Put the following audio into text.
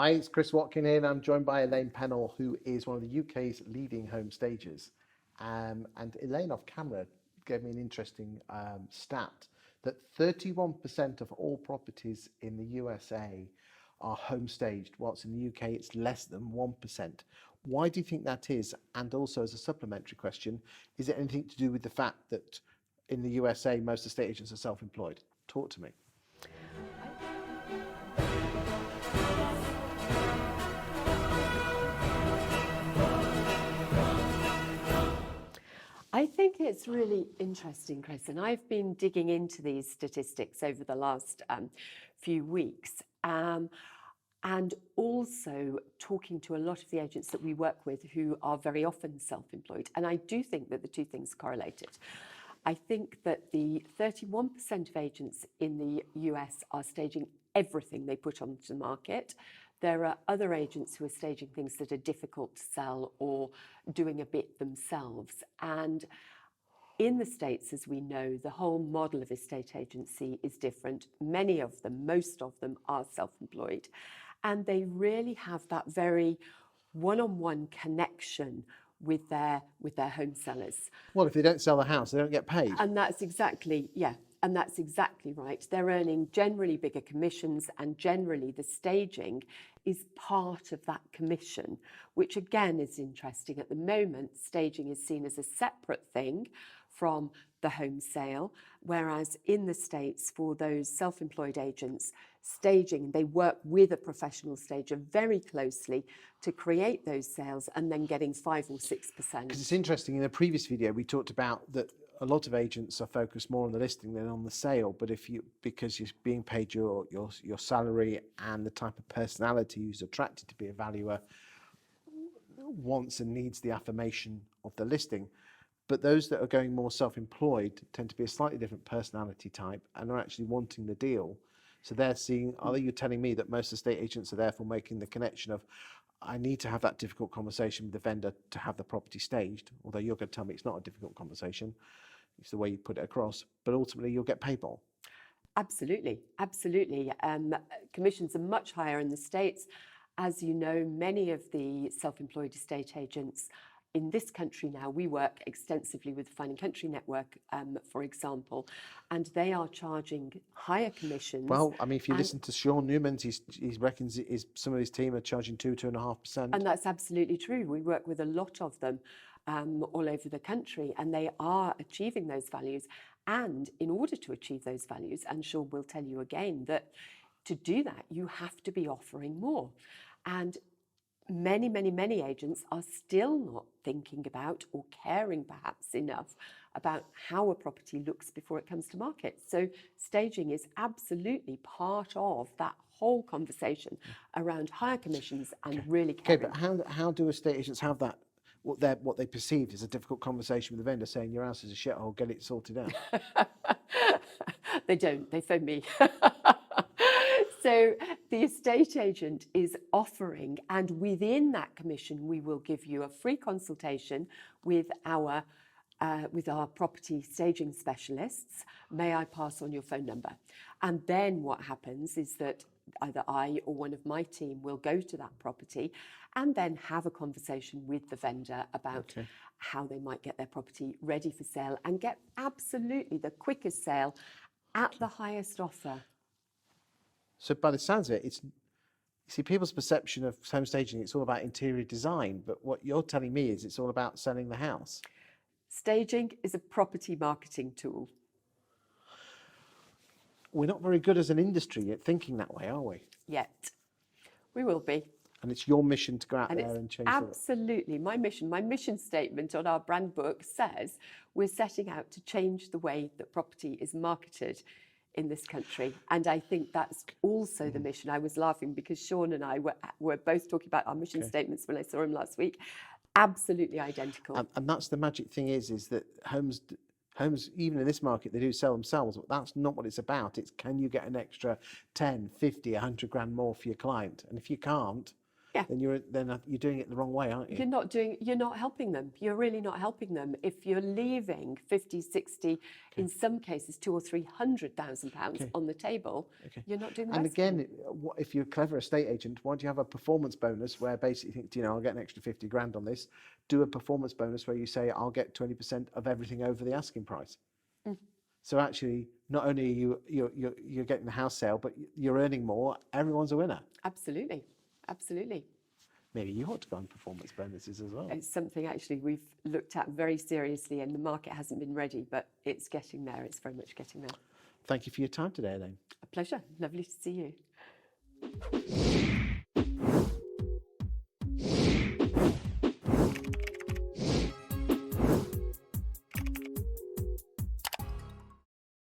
Hi, it's Chris Watkin here, and I'm joined by Elaine Penhaul, who is one of the UK's leading home stagers. And Elaine, off camera, gave me an interesting stat that 31% of all properties in the USA are home staged, whilst in the UK it's less than 1%. Why do you think that is? And also, as a supplementary question, is it anything to do with the fact that in the USA most estate agents are self-employed? Talk to me. I think it's really interesting, Chris, and I've been digging into these statistics over the last few weeks, and also talking to a lot of the agents that we work with who are very often self-employed. And I do think that the two things are correlated. I think that the 31% of agents in the US are staging everything they put onto the market. There are other agents who are staging things that are difficult to sell or doing a bit themselves. And in the States, as we know, the whole model of estate agency is different. Many of them, most of them, are self-employed. And they really have that very one-on-one connection with their home sellers. Well, if they don't sell the house, they don't get paid. And that's exactly, and that's exactly right. They're earning generally bigger commissions, and generally the staging is part of that commission, which again is interesting. At the moment, staging is seen as a separate thing from the home sale, whereas in the States, for those self-employed agents, staging, they work with a professional stager very closely to create those sales and then getting 5 or 6%. Because it's interesting, in a previous video we talked about that a lot of agents are focused more on the listing than on the sale, but because you're being paid your salary, and the type of personality who's attracted to be a valuer wants and needs the affirmation of the listing. But those that are going more self-employed tend to be a slightly different personality type and are actually wanting the deal. So they're seeing, are you telling me that most estate agents are therefore making the connection of, I need to have that difficult conversation with the vendor to have the property staged, although you're going to tell me it's not a difficult conversation, it's the way you put it across, but ultimately you'll get paid more. Absolutely, absolutely. Commissions are much higher in the States. As you know, many of the self-employed estate agents in this country now, we work extensively with the Fine & Country Network, for example, and they are charging higher commissions. Well, I mean, if you listen to Sean Newman, he reckons some of his team are charging 2.5%. And that's absolutely true. We work with a lot of them all over the country, and they are achieving those values. And in order to achieve those values, and Sean will tell you again, that to do that, you have to be offering more. And many agents are still not thinking about or caring perhaps enough about how a property looks before it comes to market. So staging is absolutely part of that whole conversation around higher commissions and really caring. Okay, but how do estate agents have that, what they perceive as a difficult conversation with the vendor saying your house is a shithole, get it sorted out? They don't, they phone me. So the estate agent is offering, and within that commission, we will give you a free consultation with our property staging specialists. May I pass on your phone number? And then what happens is that either I or one of my team will go to that property and then have a conversation with the vendor about how they might get their property ready for sale and get absolutely the quickest sale at the highest offer. So by the sounds of it, people's perception of home staging, it's all about interior design, but what you're telling me is it's all about selling the house. Staging is a property marketing tool. We're not very good as an industry at thinking that way, are we? Yet. We will be. And it's your mission to go out there and change that. Absolutely. My mission statement on our brand book says we're setting out to change the way that property is marketed in this country. And I think that's also the mission. I was laughing because Sean and I were both talking about our mission statements when I saw him last week. Absolutely identical. And that's the magic thing is that homes, even in this market, they do sell themselves. But that's not what it's about. It's can you get an extra 10, 50, 100 grand more for your client? And if you can't, Yeah. then you're doing it the wrong way, aren't you? You're not helping them. You're really not helping them. If you're leaving 50, 60, in some cases, 200,000 or 300,000 pounds on the table, you're not doing the And best for them. again, if you're a clever estate agent, why don't you have a performance bonus where basically you think, you know, I'll get an extra 50 grand on this. Do a performance bonus where you say, I'll get 20% of everything over the asking price. So actually, not only are you're getting the house sale, but you're earning more. Everyone's a winner. Absolutely. Absolutely. Maybe you ought to go on performance bonuses as well. It's something actually we've looked at very seriously, and the market hasn't been ready, but it's getting there. It's very much getting there. Thank you for your time today, Elaine. A pleasure. Lovely to see you.